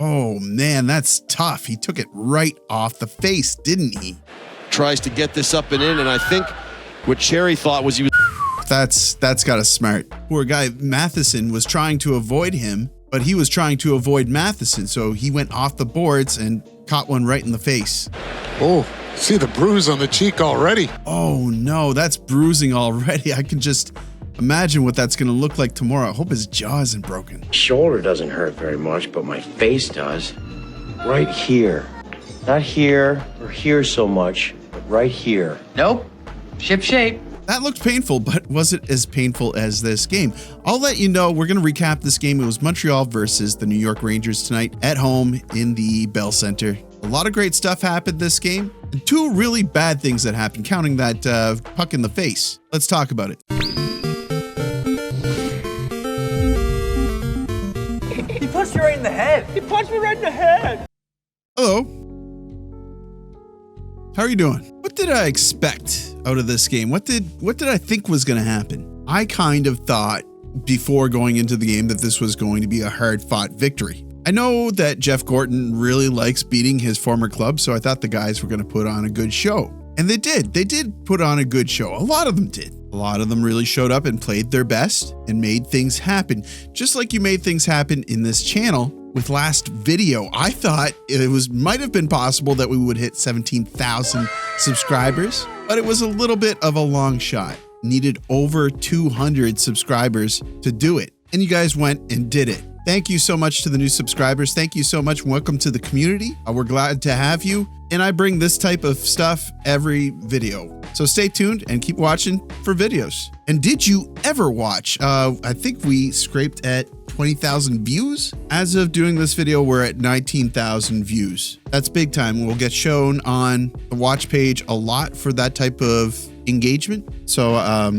Oh man, that's tough. He took it right off the face, didn't he? Tries to get this up and in, and I think what Cherry thought was he was... That's got a smart. Poor guy Matheson was trying to avoid him, but he was trying to avoid Matheson, so he went off the boards and caught one right in the face. Oh, see the bruise on the cheek already. Oh no, that's bruising already. I can just imagine what that's going to look like tomorrow. I hope his jaw isn't broken. Shoulder doesn't hurt very much, but my face does. Right here. Not here or here so much, but right here. Nope. Ship shape. That looked painful, but was it as painful as this game? I'll let you know. We're going to recap this game. It was Montreal versus the New York Rangers tonight at home in the Bell Center. A lot of great stuff happened this game, and two really bad things that happened, counting that puck in the face. Let's talk about it. He punched you right in the head. He punched me right in the head. Hello. How are you doing? What did I expect out of this game? What did I think was going to happen? I kind of thought before going into the game that this was going to be a hard-fought victory. I know that Jeff Gorton really likes beating his former club, so I thought the guys were going to put on a good show. And they did. They did put on a good show. A lot of them did. A lot of them really showed up and played their best and made things happen. Just like you made things happen in this channel with last video. I thought it might have been possible that we would hit 17,000 subscribers, but it was a little bit of a long shot. Needed over 200 subscribers to do it. And you guys went and did it. Thank you so much to the new subscribers. Thank you so much. Welcome to the community. We're glad to have you. And I bring this type of stuff every video. So stay tuned and keep watching for videos. And did you ever watch? I think we scraped at 20,000 views. As of doing this video, we're at 19,000 views. That's big time. We'll get shown on the watch page a lot for that type of engagement. So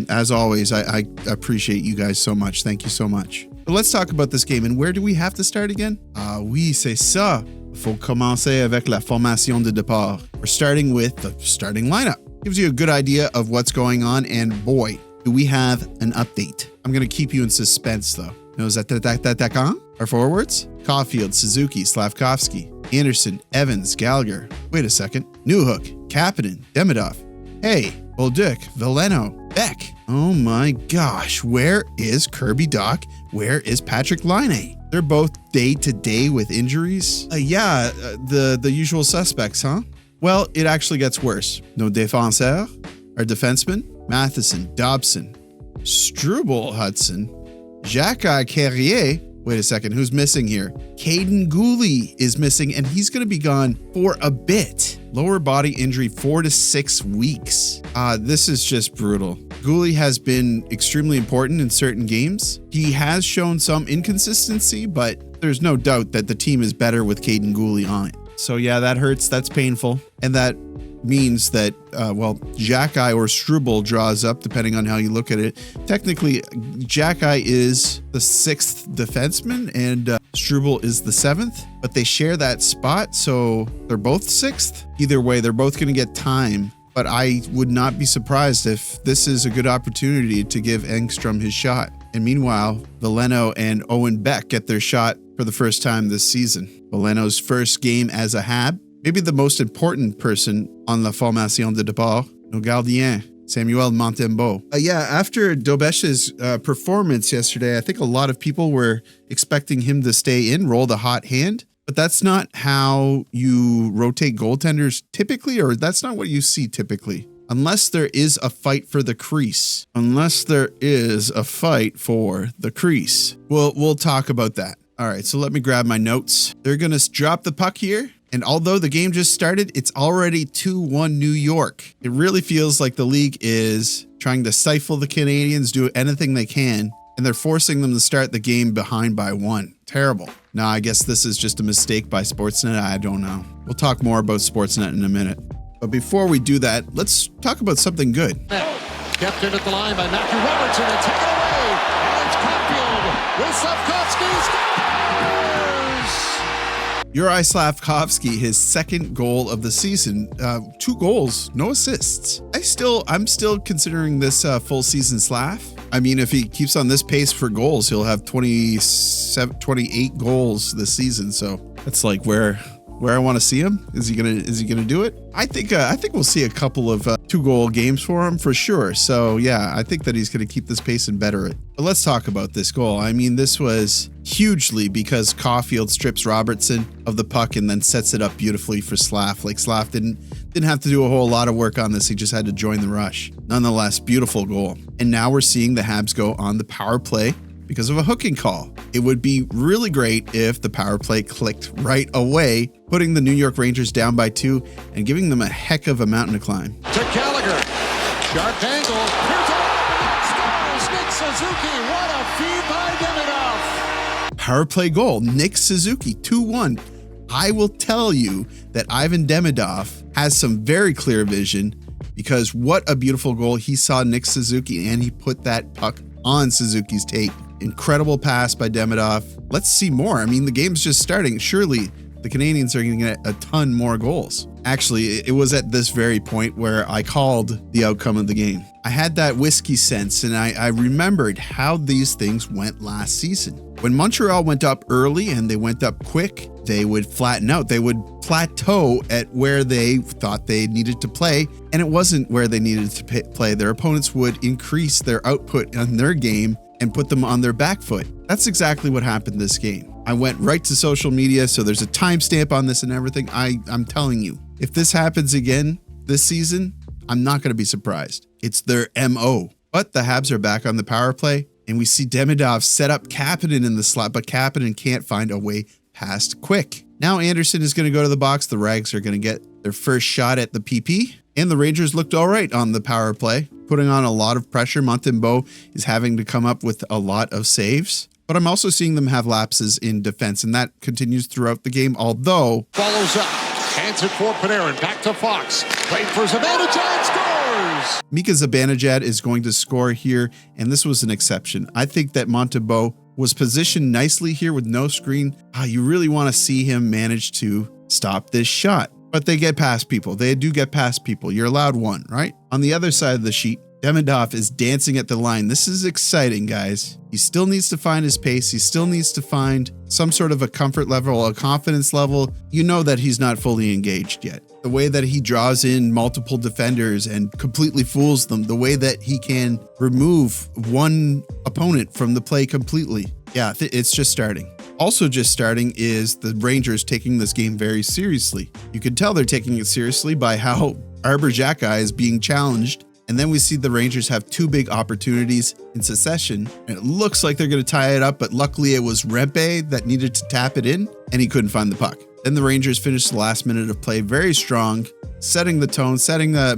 as always, I appreciate you guys so much. Thank you so much. But let's talk about this game. And where do we have to start again? Oui, c'est ça. Faut commencer avec la formation de départ. We're starting with the starting lineup. Gives you a good idea of what's going on, and boy, do we have an update. I'm going to keep you in suspense, though. Nos attaquants are forwards: Caufield, Suzuki, Slavkovsky, Anderson, Evans, Gallagher. Wait a second. Newhook, Kapanen, Demidov. Hey, Bolduc, Veleno, Beck. Oh my gosh, where is Kirby Dach? Where is Patrick Laine? They're both day-to-day with injuries. The usual suspects, huh? Well, it actually gets worse. No défenseur, our defenseman, Matheson, Dobson, Struble Hudson, Jacques Carrier. Wait a second, who's missing here? Caden Gooley is missing, and he's going to be gone for a bit. Lower body injury, 4 to 6 weeks. This is just brutal. Gooley has been extremely important in certain games. He has shown some inconsistency, but there's no doubt that the team is better with Caden Gooley on it. So yeah, that hurts. That's painful. And that means that, Jackai or Struble draws up, depending on how you look at it. Technically, Jackai is the 6th defenseman and Struble is the 7th, but they share that spot, so they're both 6th. Either way, they're both going to get time, but I would not be surprised if this is a good opportunity to give Engstrom his shot. And meanwhile, Veleno and Owen Beck get their shot for the first time this season. Veleno's first game as a Hab, maybe the most important person on la formation de départ, no gardien, Samuel Montembeault. After Dobesh's performance yesterday, I think a lot of people were expecting him to stay in, roll the hot hand, but that's not how you rotate goaltenders typically, or that's not what you see typically. Unless there is a fight for the crease. Unless there is a fight for the crease. We'll talk about that. All right, so let me grab my notes. They're going to drop the puck here. And although the game just started, it's already 2-1 New York. It really feels like the league is trying to stifle the Canadiens, do anything they can, and they're forcing them to start the game behind by 1. Terrible. Now, I guess this is just a mistake by Sportsnet. I don't know. We'll talk more about Sportsnet in a minute. But before we do that, let's talk about something good. Kept in at the line by Matthew Robertson and taken away. And it's Caufield with Slavkovsky scores! Juraj Slavkovsky, his 2nd goal of the season. 2 goals, no assists. I'm still considering this full season Slav. I mean, if he keeps on this pace for goals, he'll have 28 goals this season. So That's like where I want to see him. Is he gonna do it? I think we'll see a couple of 2-goal games for him for sure. So yeah, I think that he's gonna keep this pace and better it. But let's talk about this goal. I mean, this was hugely because Caufield strips Robertson of the puck and then sets it up beautifully for Slav. Like Slav didn't have to do a whole lot of work on this. He just had to join the rush. Nonetheless, beautiful goal. And now we're seeing the Habs go on the power play because of a hooking call. It would be really great if the power play clicked right away, putting the New York Rangers down by 2 and giving them a heck of a mountain to climb. To Gallagher. Sharp angle. Here's a scores. Nick Suzuki. What a feed by Demidov. Power play goal. Nick Suzuki, 2-1. I will tell you that Ivan Demidov has some very clear vision, because what a beautiful goal. He saw Nick Suzuki and he put that puck on Suzuki's tape. Incredible pass by Demidov. Let's see more. I mean, the game's just starting. Surely the Canadiens are going to get a ton more goals. Actually, it was at this very point where I called the outcome of the game. I had that whiskey sense, and I remembered how these things went last season. When Montreal went up early and they went up quick, they would flatten out. They would plateau at where they thought they needed to play, and it wasn't where they needed to play. Their opponents would increase their output on their game and put them on their back foot. That's exactly what happened this game. I went right to social media, so there's a timestamp on this and everything. I'm telling you, if this happens again this season, I'm not going to be surprised. It's their MO. But the Habs are back on the power play, and we see Demidov set up Kapanen in the slot, but Kapanen can't find a way past quick. Now Anderson is going to go to the box. The Rags are going to get their first shot at the PP, and the Rangers looked all right on the power play, putting on a lot of pressure. Montembeault is having to come up with a lot of saves, but I'm also seeing them have lapses in defense, and that continues throughout the game, although... Follows up, hands it for Panarin, back to Fox, played for Zibanejad, scores! Mika Zibanejad is going to score here, and this was an exception. I think that Montembeault was positioned nicely here with no screen. You really want to see him manage to stop this shot. But they get past people. They do get past people. You're allowed one, right? On the other side of the sheet, Demidov is dancing at the line. This is exciting, guys. He still needs to find his pace. He still needs to find some sort of a comfort level, a confidence level. You know that he's not fully engaged yet. The way that he draws in multiple defenders and completely fools them, the way that he can remove one opponent from the play completely. Yeah, it's just starting. Also just starting is the Rangers taking this game very seriously. You can tell they're taking it seriously by how Arbor Xhekaj is being challenged. And then we see the Rangers have 2 big opportunities in succession. And it looks like they're going to tie it up, but luckily it was Rempe that needed to tap it in, and he couldn't find the puck. Then the Rangers finished the last minute of play very strong, setting the tone,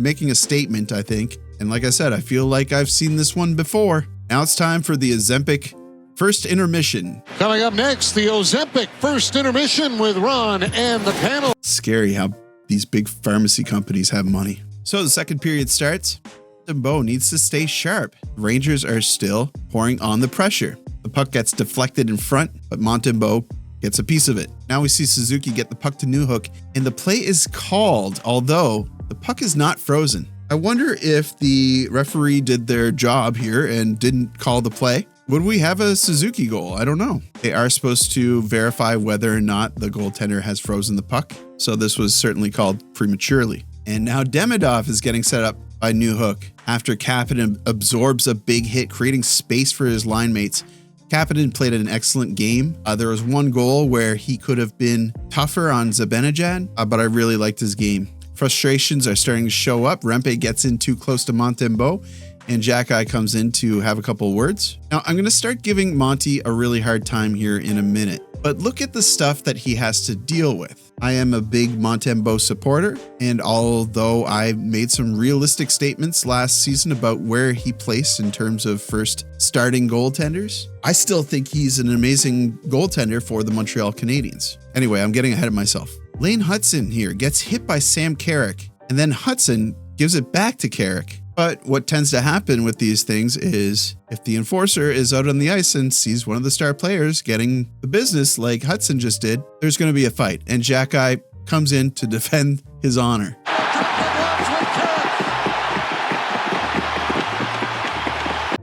making a statement, I think. And like I said, I feel like I've seen this one before. Now it's time for the Ozempic first intermission. Coming up next, the Ozempic first intermission with Ron and the panel. Scary how these big pharmacy companies have money. So the second period starts. Montembeault needs to stay sharp. Rangers are still pouring on the pressure. The puck gets deflected in front, but Montembeault gets a piece of it. Now we see Suzuki get the puck to Newhook, and the play is called, although the puck is not frozen. I wonder if the referee did their job here and didn't call the play. Would we have a Suzuki goal? I don't know. They are supposed to verify whether or not the goaltender has frozen the puck, so this was certainly called prematurely. And now Demidov is getting set up by Newhook after Kapanen absorbs a big hit, creating space for his line mates. Kapanen played an excellent game. There was one goal where he could have been tougher on Zibanejad, but I really liked his game. Frustrations are starting to show up. Rempe gets in too close to Montembeault, and Xhekaj comes in to have a couple words. Now, I'm going to start giving Monty a really hard time here in a minute, but look at the stuff that he has to deal with. I am a big Montembeault supporter, and although I made some realistic statements last season about where he placed in terms of first starting goaltenders, I still think he's an amazing goaltender for the Montreal Canadiens. Anyway, I'm getting ahead of myself. Lane Hutson here gets hit by Sam Carrick, and then Hutson gives it back to Carrick. But what tends to happen with these things is if the enforcer is out on the ice and sees one of the star players getting the business like Hutson just did, there's going to be a fight. And Xhekaj comes in to defend his honor.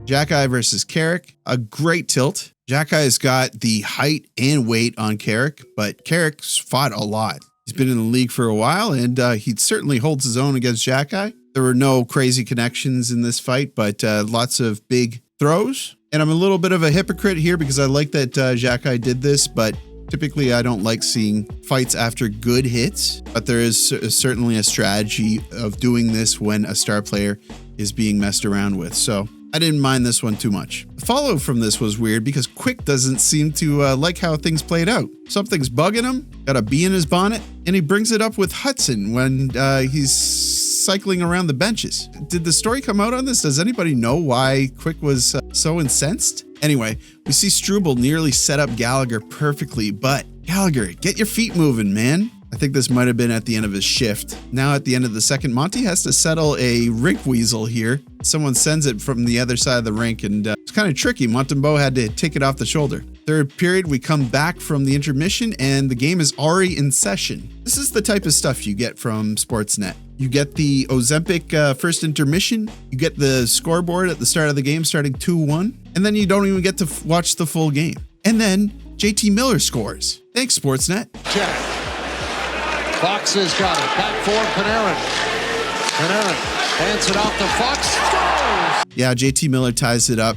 Xhekaj versus Carrick, a great tilt. Xhekaj's got the height and weight on Carrick, but Carrick's fought a lot. He's been in the league for a while, and he certainly holds his own against Xhekaj. There were no crazy connections in this fight, but lots of big throws. And I'm a little bit of a hypocrite here because I like that Xhekaj did this, but typically I don't like seeing fights after good hits. But there is certainly a strategy of doing this when a star player is being messed around with. So I didn't mind this one too much. The follow from this was weird because Quick doesn't seem to like how things played out. Something's bugging him, got a bee in his bonnet, and he brings it up with Hudson when he's cycling around the benches. Did the story come out on this? Does anybody know why Quick was so incensed? Anyway, we see Struble nearly set up Gallagher perfectly, but Gallagher, get your feet moving, man. I think this might have been at the end of his shift. Now at the end of the second, Monty has to settle a rink weasel here. Someone sends it from the other side of the rink, and it's kind of tricky. Montembeault had to take it off the shoulder. Third period, we come back from the intermission, and the game is already in session. This is the type of stuff you get from Sportsnet. You get the Ozempic first intermission, you get the scoreboard at the start of the game starting 2-1, and then you don't even get to watch the full game. And then JT Miller scores. Thanks, Sportsnet. Jack. Fox has got it. Back for Panarin. Panarin hands it off to Fox. Scores! Yeah, JT Miller ties it up.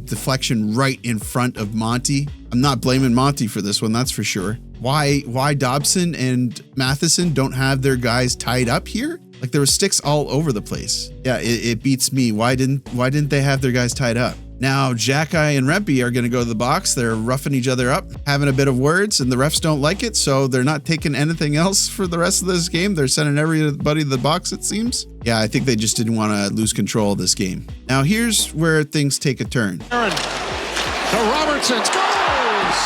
Deflection right in front of Monty. I'm not blaming Monty for this one, that's for sure. Why Dobson and Matheson don't have their guys tied up here? Like there were sticks all over the place. Yeah, it beats me. Why didn't they have their guys tied up? Now, Xhekaj and Rempe are going to go to the box. They're roughing each other up, having a bit of words, and the refs don't like it, so they're not taking anything else for the rest of this game. They're sending everybody to the box, it seems. Yeah, I think they just didn't want to lose control of this game. Now, here's where things take a turn. Aaron to Robertson. Scores!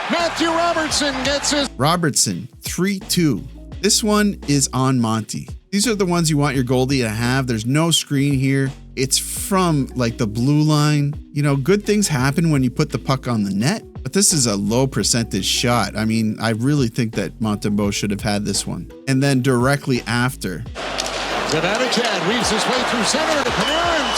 Matthew Robertson gets his... Robertson, 3-2. This one is on Monty. These are the ones you want your goalie to have. There's no screen here. It's from like the blue line. You know, good things happen when you put the puck on the net, but this is a low percentage shot. I mean, I really think that Montembeault should have had this one. And then directly after. Zibanejad weaves his way through center to Panarin.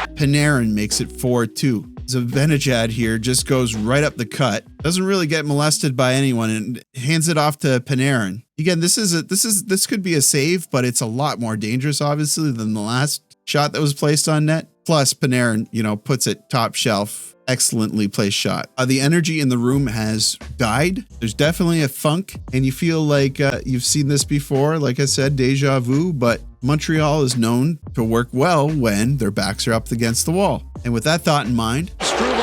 Scores! Panarin makes it 4-2. Zibanejad here just goes right up the cut. Doesn't really get molested by anyone and hands it off to Panarin. Again, this could be a save, but it's a lot more dangerous, obviously, than the last shot that was placed on net. Plus, Panarin, puts it top shelf. Excellently placed shot. The energy in the room has died. There's definitely a funk, and you feel like you've seen this before. Like I said, deja vu, but Montreal is known to work well when their backs are up against the wall. And with that thought in mind, Struble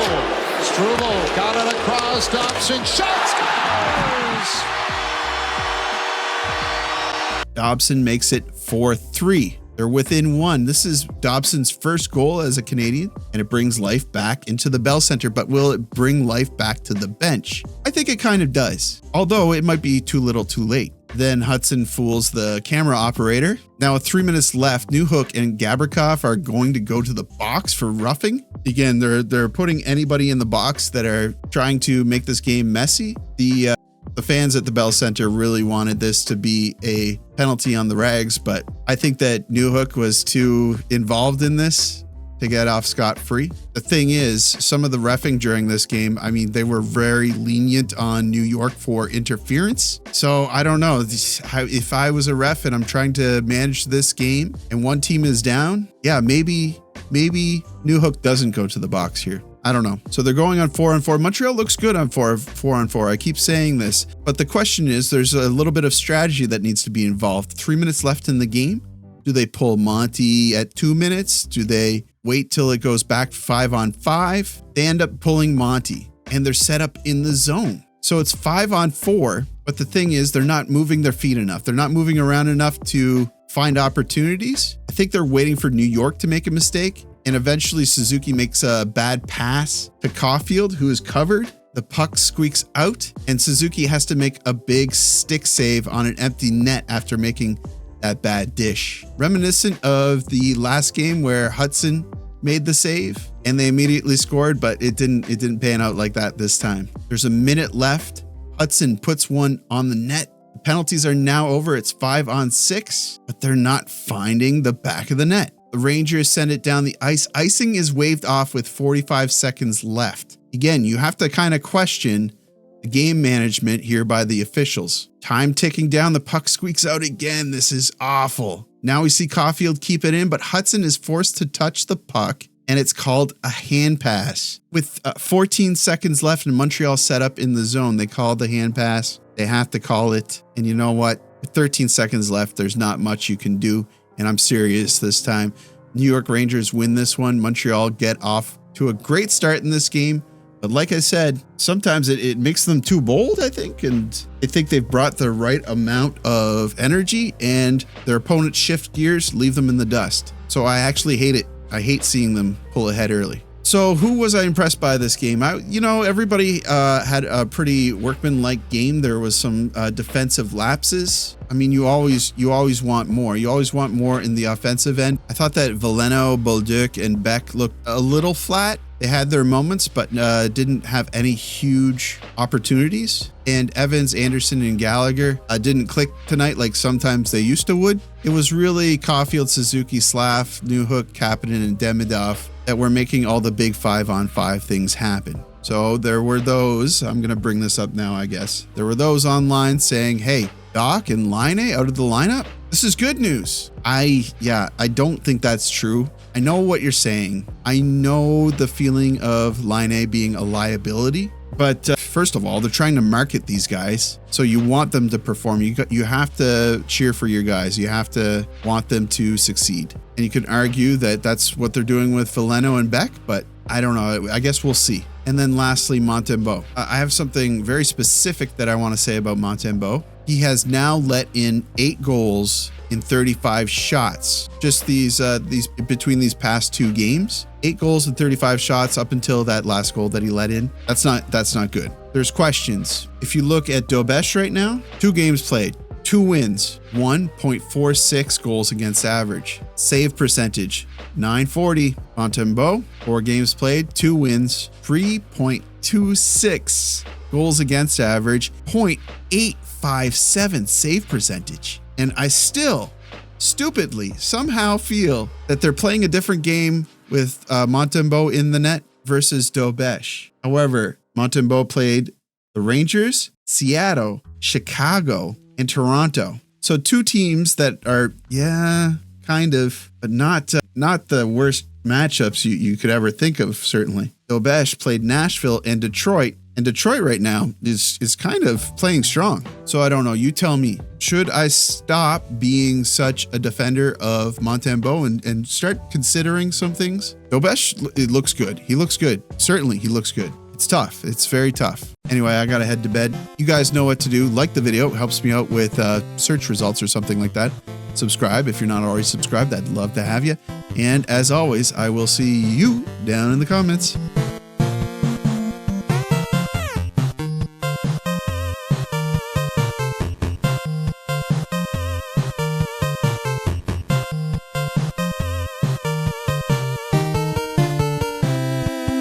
got it across. Dobson shot. Scores! Dobson makes it 4-3. They're within one. This is Dobson's first goal as a Canadian, and it brings life back into the Bell Center, but will it bring life back to the bench? I think it kind of does, although it might be too little too late. Then Hudson fools the camera operator. Now with 3 minutes left, Newhook and Gabrikov are going to go to the box for roughing. Again, they're putting anybody in the box that are trying to make this game messy. The fans at the Bell Center really wanted this to be a penalty on the Rags, but I think that Newhook was too involved in this to get off scot-free. The thing is, some of the reffing during this game, I mean, they were very lenient on New York for interference. So I don't know if I was a ref and I'm trying to manage this game and one team is down. Yeah, maybe Newhook doesn't go to the box here. I don't know. So they're going on 4-on-4. Montreal looks good on 4-on-4. I keep saying this, but the question is, there's a little bit of strategy that needs to be involved. 3 minutes left in the game. Do they pull Monty at 2 minutes? Do they wait till it goes back 5-on-5? They end up pulling Monty, and they're set up in the zone. So it's 5-on-4, but the thing is, they're not moving their feet enough. They're not moving around enough to find opportunities. I think they're waiting for New York to make a mistake. And eventually Suzuki makes a bad pass to Caufield, who is covered. The puck squeaks out, and Suzuki has to make a big stick save on an empty net after making that bad dish. Reminiscent of the last game where Hudson made the save and they immediately scored, but it didn't pan out like that this time. There's a minute left. Hudson puts one on the net. The penalties are now over. It's 5-on-6, but they're not finding the back of the net. The The Rangers send it down the ice. Icing is waved off with 45 seconds left. Again, you have to kind of question the game management here by the officials. Time ticking down, the puck squeaks out again. This is awful. Now we see Caufield keep it in, but Hudson is forced to touch the puck, and it's called a hand pass. With 14 seconds left and Montreal set up in the zone, they called the hand pass. They have to call it. And you know what? With 13 seconds left, there's not much you can do. And I'm serious this time. New York Rangers win this one. Montreal get off to a great start in this game. But like I said, sometimes it makes them too bold, I think. And I think they've brought the right amount of energy, and their opponents shift gears, leave them in the dust. So I actually hate it. I hate seeing them pull ahead early. So who was I impressed by this game? Everybody had a pretty workmanlike game. There was some defensive lapses. I mean, you always want more. You always want more in the offensive end. I thought that Veleno, Bolduc, and Beck looked a little flat. They had their moments, but didn't have any huge opportunities. And Evans, Anderson, and Gallagher didn't click tonight like sometimes they used to would. It was really Caufield, Suzuki, Slav, Newhook, Kapanen, and Demidov that were making all the big 5-on-5 things happen. So there were those, I'm going to bring this up now, I guess. There were those online saying, hey, Doc and Laine out of the lineup? This is good news. I don't think that's true. I know what you're saying. I know the feeling of Laine being a liability. But first of all, they're trying to market these guys. So you want them to perform. You have to cheer for your guys. You have to want them to succeed. And you can argue that that's what they're doing with Veleno and Beck, but I don't know. I guess we'll see. And then lastly, Montembeault. I have something very specific that I want to say about Montembeault. He has now let in 8 goals in 35 shots. Just these between these past 2 games. 8 goals and 35 shots up until that last goal that he let in. That's not good. There's questions. If you look at Dobesh right now, 2 games played, 2 wins, 1.46 goals against average. Save percentage, 940. Montembeault, 4 games played, 2 wins, 3.26 goals against average, 0.857 save percentage. And I still stupidly somehow feel that they're playing a different game with Montembeault in the net versus Dobesh. However, Montembeault played the Rangers, Seattle, Chicago, and Toronto. So 2 teams that are, kind of, but not the worst matchups you could ever think of, certainly. Dobesh played Nashville and Detroit. And Detroit right now is kind of playing strong. So I don't know. You tell me. Should I stop being such a defender of Montembeault and start considering some things? Dobesh, it looks good. He looks good. Certainly, he looks good. It's tough. It's very tough. Anyway, I gotta head to bed. You guys know what to do. Like the video. It helps me out with search results or something like that. Subscribe if you're not already subscribed. I'd love to have you. And as always, I will see you down in the comments.